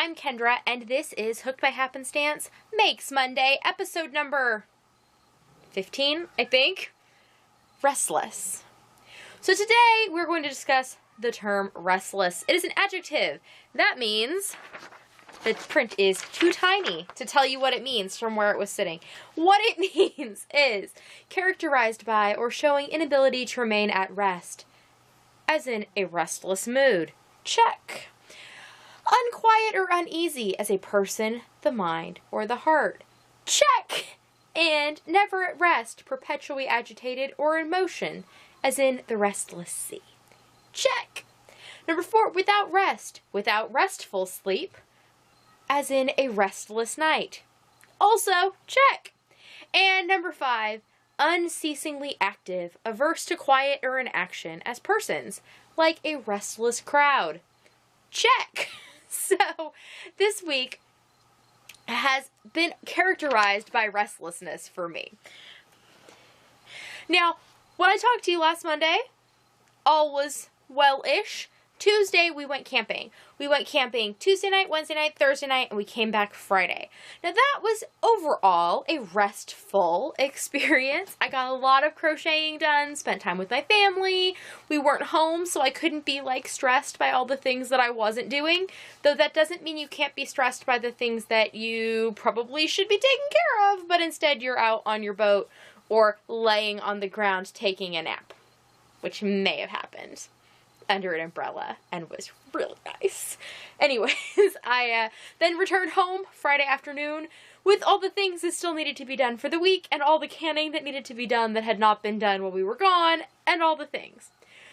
I'm Kendra, and this is Hooked by Happenstance Makes Monday, episode number 15, I think. Restless. So today we're going to discuss the term restless. It is an adjective. That means the print is too tiny to tell you what it means from where it was sitting. What it means is characterized by or showing inability to remain at rest, as in a restless mood. Check. Unquiet or uneasy as a person, the mind, or the heart. Check. And never at rest, perpetually agitated or in motion, as in the restless sea. Check. Number 4, without rest, without restful sleep, as in a restless night. Also, check. And number 5, unceasingly active, averse to quiet or inaction as persons, like a restless crowd. Check. So, this week has been characterized by restlessness for me. Now, when I talked to you last Monday, all was well-ish. Tuesday, we went camping. We went camping Tuesday night, Wednesday night, Thursday night, and we came back Friday. Now, that was overall a restful experience. I got a lot of crocheting done, spent time with my family. We weren't home, so I couldn't be, stressed by all the things that I wasn't doing. Though that doesn't mean you can't be stressed by the things that you probably should be taking care of, but instead you're out on your boat or laying on the ground taking a nap, which may have happened under an umbrella and was really nice. Anyways, I then returned home Friday afternoon with all the things that still needed to be done for the week and all the canning that needed to be done that had not been done while we were gone and all the things.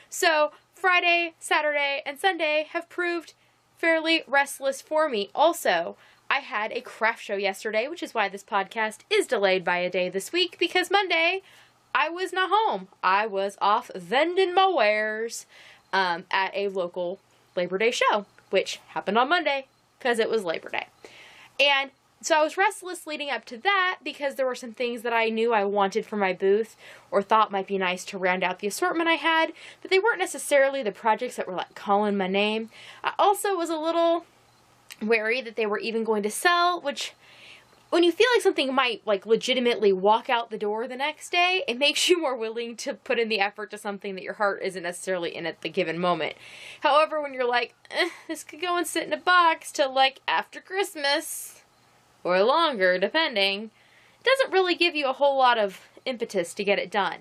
So Friday, Saturday, and Sunday have proved fairly restless for me. Also, I had a craft show yesterday, which is why this podcast is delayed by a day this week, because Monday I was not home. I was off vending my wares at a local Labor Day show, which happened on Monday because it was Labor Day. And so I was restless leading up to that because there were some things that I knew I wanted for my booth or thought might be nice to round out the assortment I had, but they weren't necessarily the projects that were calling my name. I also was a little wary that they were even going to sell, which when you feel like something might legitimately walk out the door the next day, it makes you more willing to put in the effort to something that your heart isn't necessarily in at the given moment. However, when you're this could go and sit in a box till after Christmas or longer, depending, it doesn't really give you a whole lot of impetus to get it done.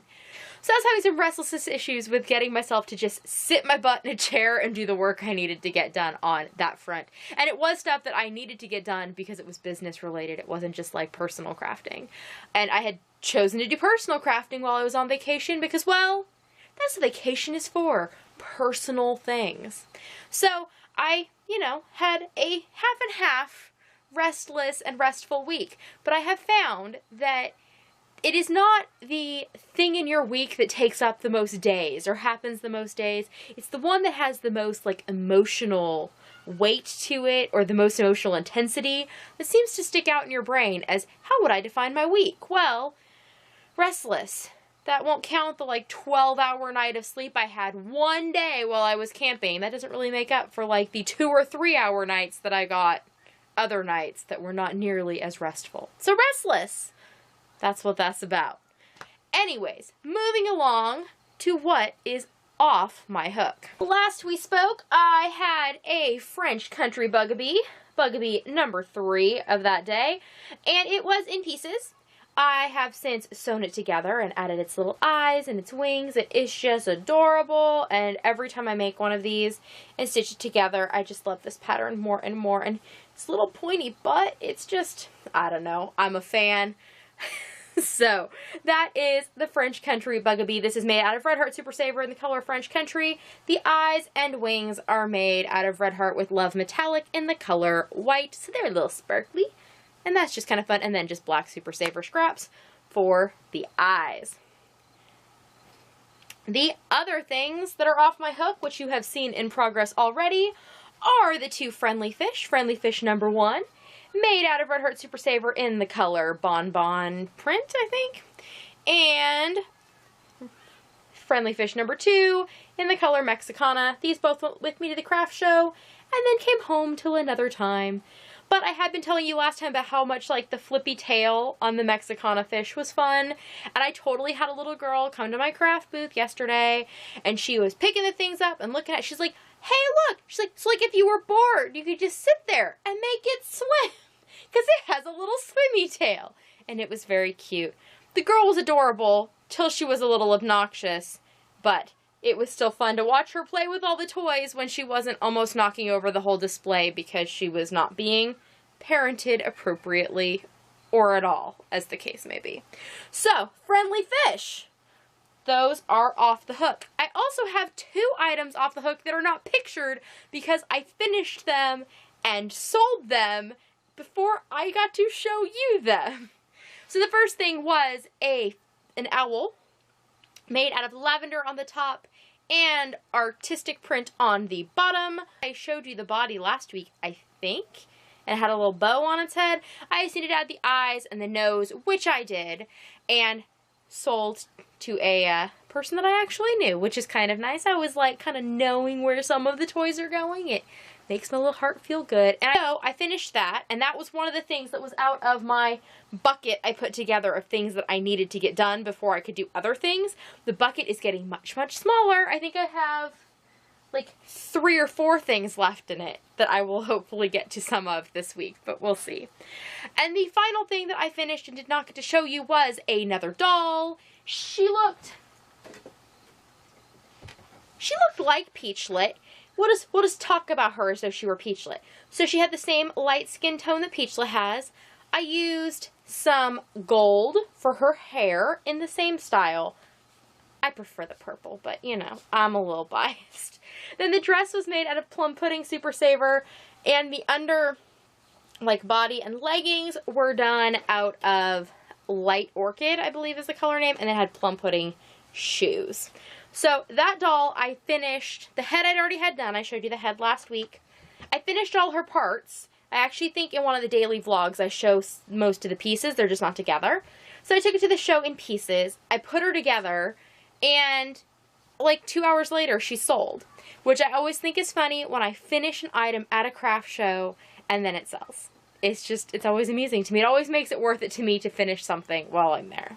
So I was having some restlessness issues with getting myself to just sit my butt in a chair and do the work I needed to get done on that front. And it was stuff that I needed to get done because it was business related. It wasn't just personal crafting. And I had chosen to do personal crafting while I was on vacation because, well, that's what vacation is for. Personal things. So I, had a half and half restless and restful week. But I have found that it is not the thing in your week that takes up the most days or happens the most days. It's the one that has the most emotional weight to it or the most emotional intensity that seems to stick out in your brain as, how would I define my week? Well, restless. That won't count the 12-hour night of sleep I had one day while I was camping. That doesn't really make up for the 2 or 3 hour nights that I got other nights that were not nearly as restful. So restless. That's what that's about. Anyways, moving along to what is off my hook. Last we spoke, I had a French country bugabee number 3 of that day, and it was in pieces. I have since sewn it together and added its little eyes and its wings. It is just adorable, and every time I make one of these and stitch it together, I just love this pattern more and more. And this little pointy butt, it's just, I don't know, I'm a fan. So, that is the French Country Bugabee. This is made out of Red Heart Super Saver in the color French Country. The eyes and wings are made out of Red Heart with Love Metallic in the color white. So, they're a little sparkly. And that's just kind of fun. And then just black Super Saver scraps for the eyes. The other things that are off my hook, which you have seen in progress already, are the 2 Friendly Fish. Friendly Fish number 1. Made out of Red Heart Super Saver in the color Bonbon Print, I think. And Friendly Fish number 2 in the color Mexicana. These both went with me to the craft show, and then came home till another time. But I had been telling you last time about how much, like, the flippy tail on the Mexicana fish was fun. And I totally had a little girl come to my craft booth yesterday, and she was picking the things up and looking at it. She's like, hey, look! She's like, so, like, if you were bored, you could just sit there and make it swim. Because it has a little swimmy tail. And it was very cute. The girl was adorable, till she was a little obnoxious. But it was still fun to watch her play with all the toys when she wasn't almost knocking over the whole display because she was not being parented appropriately or at all, as the case may be. So, friendly fish. Those are off the hook. I also have 2 items off the hook that are not pictured because I finished them and sold them before I got to show you them. So the first thing was an owl made out of lavender on the top and artistic print on the bottom. I showed you the body last week, I think. It had a little bow on its head. I just needed to add the eyes and the nose, which I did, and sold to a person that I actually knew, which is kind of nice. I was like kind of knowing where some of the toys are going. It makes my little heart feel good. And so I finished that, and that was one of the things that was out of my bucket I put together of things that I needed to get done before I could do other things. The bucket is getting much, much smaller. I think I have like 3 or 4 things left in it that I will hopefully get to some of this week, but we'll see. And the final thing that I finished and did not get to show you was another doll. She looked like Peachlet. We'll just talk about her as though she were Peachlet. So she had the same light skin tone that Peachlet has. I used some gold for her hair in the same style. I prefer the purple, but you know, I'm a little biased. Then the dress was made out of Plum Pudding Super Saver, and the under, like, body and leggings were done out of Light Orchid, I believe is the color name, and it had Plum Pudding shoes. So that doll I finished. The head I'd already had done. I showed you the head last week. I finished all her parts. I actually think in one of the daily vlogs I show most of the pieces. They're just not together. So I took it to the show in pieces. I put her together, and like 2 hours later she sold. Which I always think is funny when I finish an item at a craft show and then it sells. It's always amusing to me. It always makes it worth it to me to finish something while I'm there.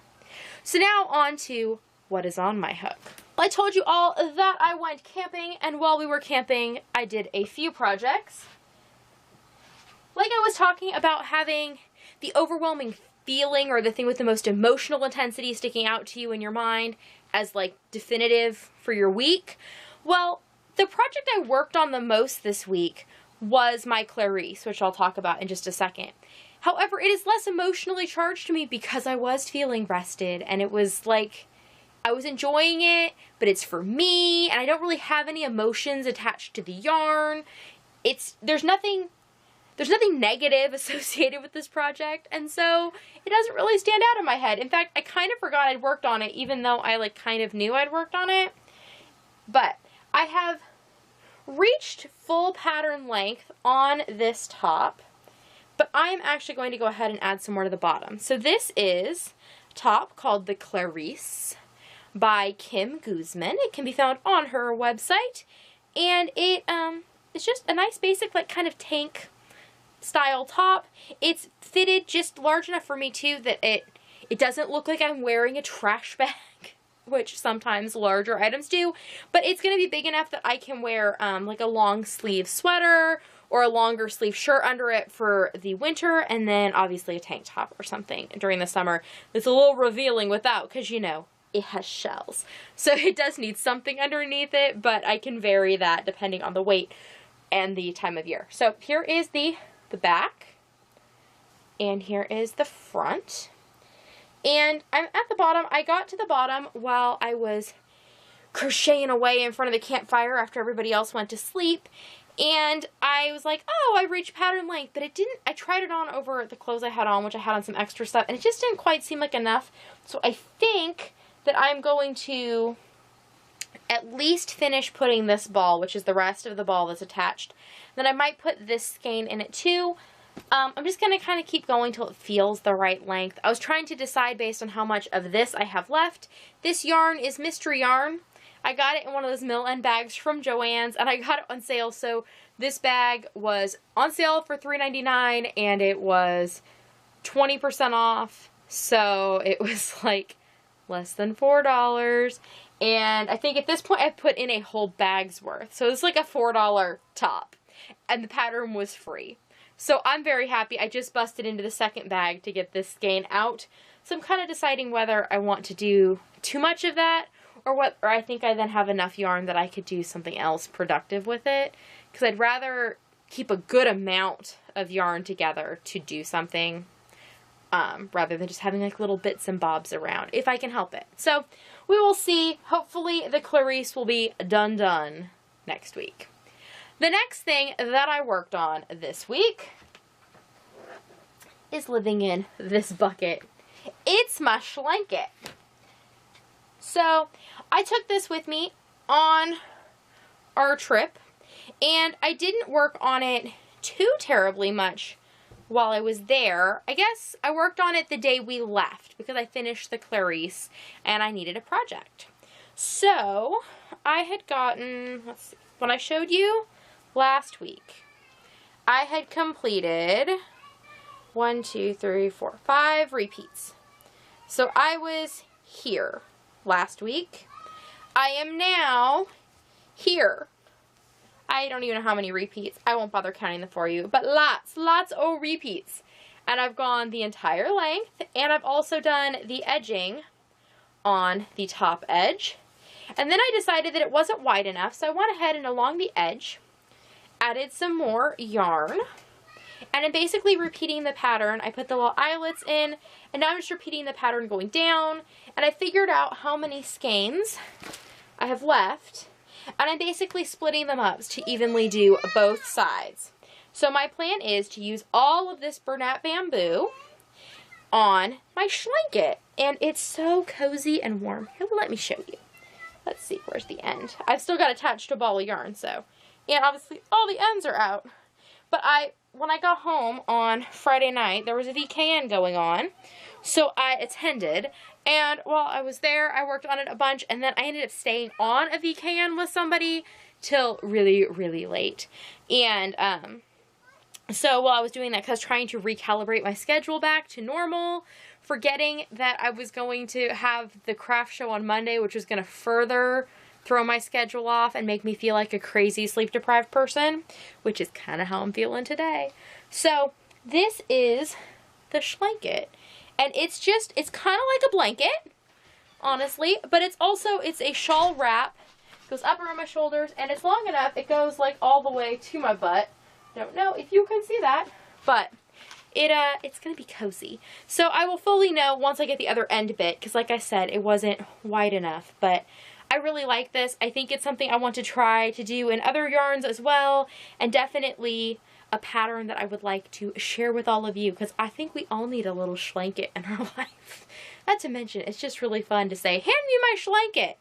So now on to what is on my hook. I told you all that I went camping, and while we were camping, I did a few projects. Like I was talking about having the overwhelming feeling or the thing with the most emotional intensity sticking out to you in your mind as like definitive for your week. Well, the project I worked on the most this week was my Clarisse, which I'll talk about in just a second. However, it is less emotionally charged to me because I was feeling rested, and it was like, I was enjoying it, but it's for me, and I don't really have any emotions attached to the yarn. There's nothing negative associated with this project, and so it doesn't really stand out in my head. In fact, I kind of forgot I'd worked on it, even though I like kind of knew I'd worked on it. But I have reached full pattern length on this top, but I'm actually going to go ahead and add some more to the bottom. So this is a top called the Clarisse by Kim Guzman. It can be found on her website, and it's just a nice basic like kind of tank style top. It's fitted just large enough for me too that it doesn't look like I'm wearing a trash bag, which sometimes larger items do, but it's going to be big enough that I can wear like a long sleeve sweater or a longer sleeve shirt under it for the winter, and then obviously a tank top or something during the summer. It's a little revealing without, because you know, it has shells. So it does need something underneath it, but I can vary that depending on the weight and the time of year. So here is the back, and here is the front. And I'm at the bottom. I got to the bottom while I was crocheting away in front of the campfire after everybody else went to sleep. And I was like, oh, I reached pattern length, but it didn't. I tried it on over the clothes I had on, which I had on some extra stuff, and it just didn't quite seem like enough. So I think that I'm going to at least finish putting this ball, which is the rest of the ball that's attached. Then I might put this skein in it too. I'm just going to kind of keep going till it feels the right length. I was trying to decide based on how much of this I have left. This yarn is mystery yarn. I got it in one of those mill-end bags from Joann's, and I got it on sale. So this bag was on sale for $3.99, and it was 20% off. So it was like less than $4. And I think at this point I put in a whole bag's worth. So it's like a $4 top. And the pattern was free. So I'm very happy. I just busted into the second bag to get this skein out. So I'm kind of deciding whether I want to do too much of that, or I think I then have enough yarn that I could do something else productive with it. Because I'd rather keep a good amount of yarn together to do something, rather than just having like little bits and bobs around, if I can help it. So we will see. Hopefully the Clarisse will be done next week. The next thing that I worked on this week is living in this bucket. It's my blanket. So I took this with me on our trip, and I didn't work on it too terribly much while I was there. I guess I worked on it the day we left because I finished the Clarisse and I needed a project. So I had gotten, let's see, when I showed you last week, I had completed 5 repeats. So I was here last week. I am now here. I don't even know how many repeats. I won't bother counting them for you, but lots of repeats. And I've gone the entire length, and I've also done the edging on the top edge. And then I decided that it wasn't wide enough, so I went ahead and along the edge added some more yarn. And I'm basically repeating the pattern. I put the little eyelets in, and now I'm just repeating the pattern going down. And I figured out how many skeins I have left, and I'm basically splitting them up to evenly do both sides. So my plan is to use all of this burlap bamboo on my blanket, and it's so cozy and warm. Here, let me show you. Let's see, where's the end? I've still got attached to a ball of yarn, so, and obviously all the ends are out. But when I got home on Friday night, there was a VKN going on, so I attended, and while I was there, I worked on it a bunch, and then I ended up staying on a VKN with somebody till really, really late. And so while I was doing that, because I was trying to recalibrate my schedule back to normal, forgetting that I was going to have the craft show on Monday, which was going to further throw my schedule off and make me feel like a crazy sleep-deprived person, which is kind of how I'm feeling today. So this is the blanket, and it's kind of like a blanket, honestly, but it's a shawl wrap. It goes up around my shoulders, and it's long enough, it goes like all the way to my butt. Don't know if you can see that, but it's gonna be cozy. So I will fully know once I get the other end bit, because like I said, it wasn't wide enough, but I really like this. I think it's something I want to try to do in other yarns as well, and definitely a pattern that I would like to share with all of you, because I think we all need a little blanket in our life. Not to mention, it's just really fun to say, hand me my blanket.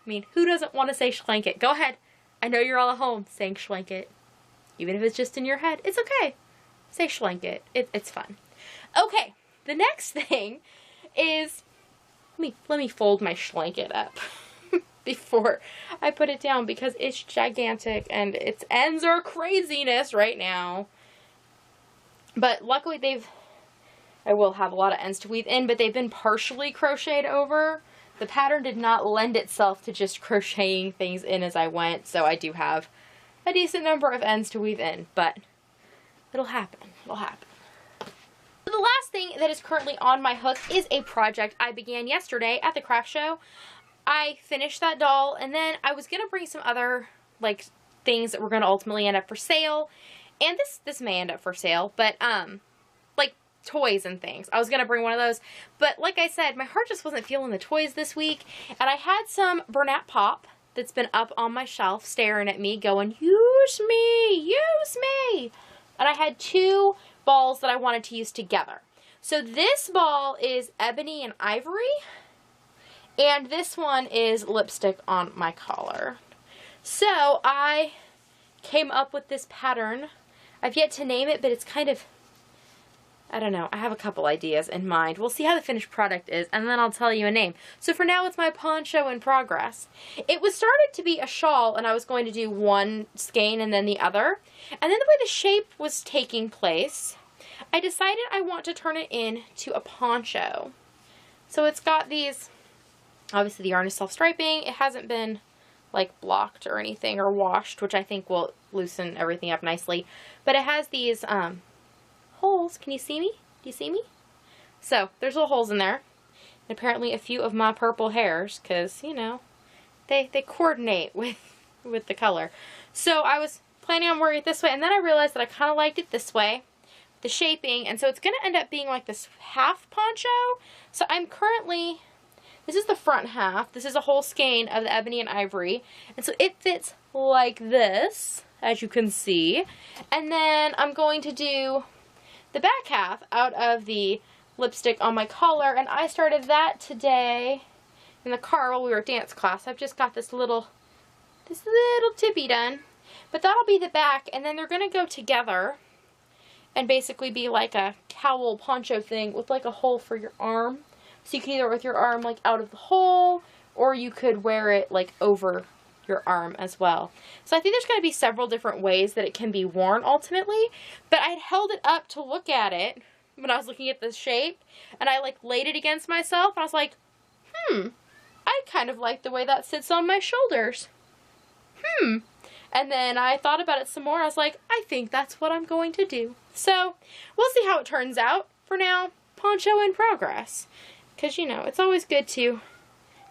I mean, who doesn't want to say blanket? Go ahead. I know you're all at home saying blanket. Even if it's just in your head, it's okay. Say blanket. It's fun. Okay, the next thing is, let me fold my blanket up before I put it down, because it's gigantic and its ends are craziness right now. But luckily I will have a lot of ends to weave in, but they've been partially crocheted over. The pattern did not lend itself to just crocheting things in as I went, so I do have a decent number of ends to weave in, but it'll happen. It'll happen. So the last thing that is currently on my hook is a project I began yesterday at the craft show. I finished that doll, and then I was going to bring some other, like, things that were going to ultimately end up for sale, and this may end up for sale, but, like, toys and things. I was going to bring one of those, but like I said, my heart just wasn't feeling the toys this week, and I had some Bernat Pop that's been up on my shelf staring at me going, use me, use me. And I had 2 balls that I wanted to use together. So this ball is ebony and ivory, and this one is lipstick on my collar. So I came up with this pattern. I've yet to name it, but it's kind of, I don't know. I have a couple ideas in mind. We'll see how the finished product is, and then I'll tell you a name. So for now, it's my poncho in progress. It was started to be a shawl, and I was going to do one skein and then the other. And then the way the shape was taking place, I decided I want to turn it into a poncho. So it's got these, obviously the yarn is self-striping. It hasn't been like blocked or anything or washed, which I think will loosen everything up nicely. But it has these holes. Can you see me? Do you see me? So there's little holes in there. And apparently a few of my purple hairs, because, you know, they coordinate with the color. So I was planning on wearing it this way, and then I realized that I kind of liked it this way, the shaping, and so it's going to end up being like this half poncho. So I'm currently, this is the front half. This is a whole skein of the ebony and ivory, and so it fits like this, as you can see. And then I'm going to do the back half out of the lipstick on my collar, and I started that today in the car while we were at dance class. I've just got this little tippy done, but that'll be the back, and then they're going to go together and basically be like a cowl poncho thing with like a hole for your arm. So you can either wear with your arm like out of the hole, or you could wear it like over your arm as well. So I think there's going to be several different ways that it can be worn ultimately, but I'd held it up to look at it when I was looking at the shape, and I like laid it against myself, and I was like, I kind of like the way that sits on my shoulders. And then I thought about it some more. I was like, I think that's what I'm going to do. So we'll see how it turns out. For now, poncho in progress. Because, you know, it's always good to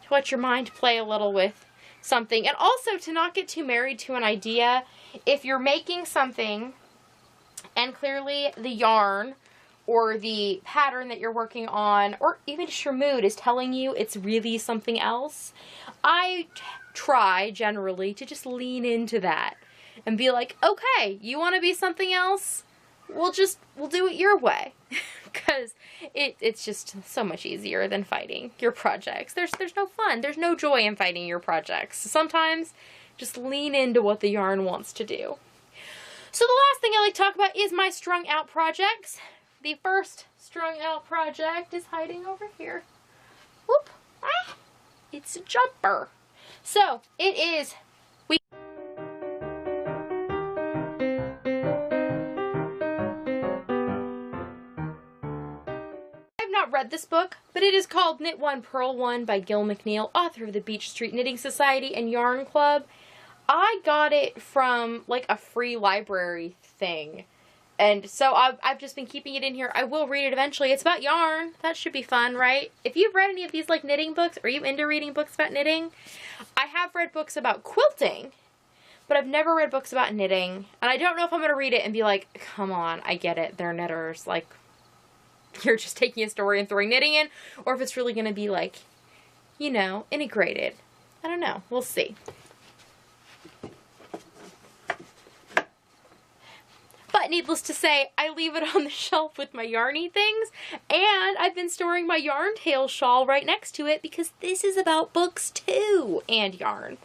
let your mind play a little with something. And also to not get too married to an idea. If you're making something and clearly the yarn or the pattern that you're working on, or even just your mood is telling you it's really something else, I try generally to just lean into that and be like, okay, you want to be something else? We'll do it your way. Because it's just so much easier than fighting your projects. There's no fun. There's no joy in fighting your projects. Sometimes just lean into what the yarn wants to do. So the last thing I like to talk about is my strung out projects. The first strung out project is hiding over here. Whoop. Ah, it's a jumper. So it is. I've not read this book, but it is called Knit One, Purl One by Gil McNeil, author of the Beach Street Knitting Society and Yarn Club. I got it from like a free library thing. And so I've just been keeping it in here. I will read it eventually. It's about yarn. That should be fun, right? If you've read any of these like knitting books, are you into reading books about knitting? I have read books about quilting, but I've never read books about knitting. And I don't know if I'm going to read it and be like, come on, I get it. They're knitters. Like, you're just taking a story and throwing knitting in. Or if it's really going to be like, you know, integrated. I don't know. We'll see. But needless to say, I leave it on the shelf with my yarny things, and I've been storing my yarn tail shawl right next to it because this is about books too, and yarn.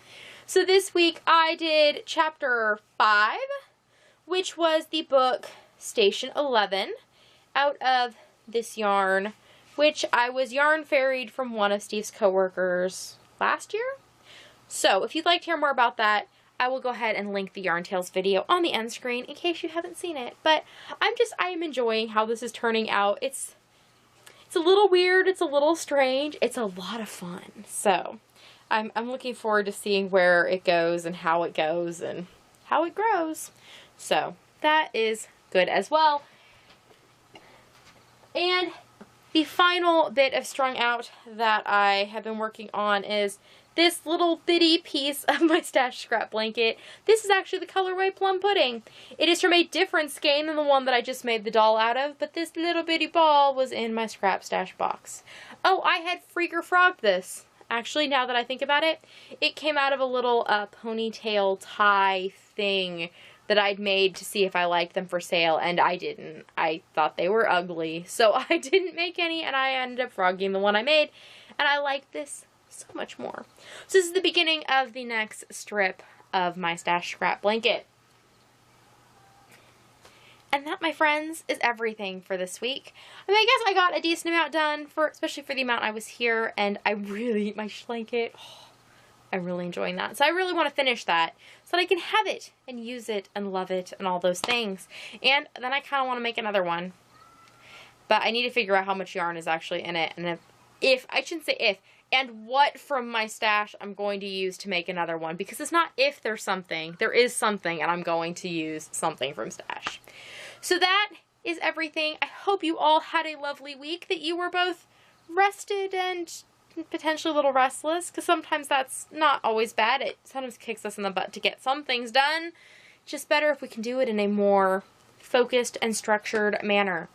So this week I did chapter 5, which was the book Station 11, out of this yarn, which I was yarn ferried from one of Steve's coworkers last year. So if you'd like to hear more about that, I will go ahead and link the Yarn Tales video on the end screen in case you haven't seen it. But I am enjoying how this is turning out. It's a little weird, it's a little strange, it's a lot of fun. So I'm looking forward to seeing where it goes and how it grows. So that is good as well. And the final bit of strung out that I have been working on is this little bitty piece of my stash scrap blanket. This is actually the colorway Plum Pudding. It is from a different skein than the one that I just made the doll out of, but this little bitty ball was in my scrap stash box. Oh, I had Freaker Frogged this. Actually, now that I think about it, it came out of a little ponytail tie thing that I'd made to see if I liked them for sale, and I didn't. I thought they were ugly, so I didn't make any, and I ended up frogging the one I made, and I like this so much more. So this is the beginning of the next strip of my stash scrap blanket. And that, my friends, is everything for this week. I mean, I guess I got a decent amount done, especially for the amount I was here, and I really, my blanket, I'm really enjoying that. So I really want to finish that so that I can have it and use it and love it and all those things. And then I kind of want to make another one. But I need to figure out how much yarn is actually in it. And I shouldn't say if, and what from my stash I'm going to use to make another one. Because it's not if there's something. There is something, and I'm going to use something from stash. So that is everything. I hope you all had a lovely week, that you were both rested and potentially a little restless, because sometimes that's not always bad. It sometimes kicks us in the butt to get some things done. Just better if we can do it in a more focused and structured manner.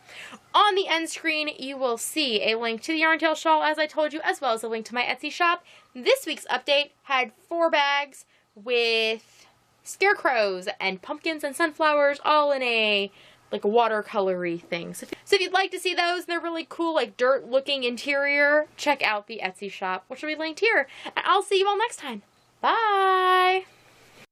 On the end screen, you will see a link to the Yarntail shawl, as I told you, as well as a link to my Etsy shop. This week's update had 4 bags with scarecrows and pumpkins and sunflowers, all in a like a watercolory thing. So if you'd like to see those, they're really cool, like dirt looking interior, check out the Etsy shop, which will be linked here. And I'll see you all next time. Bye!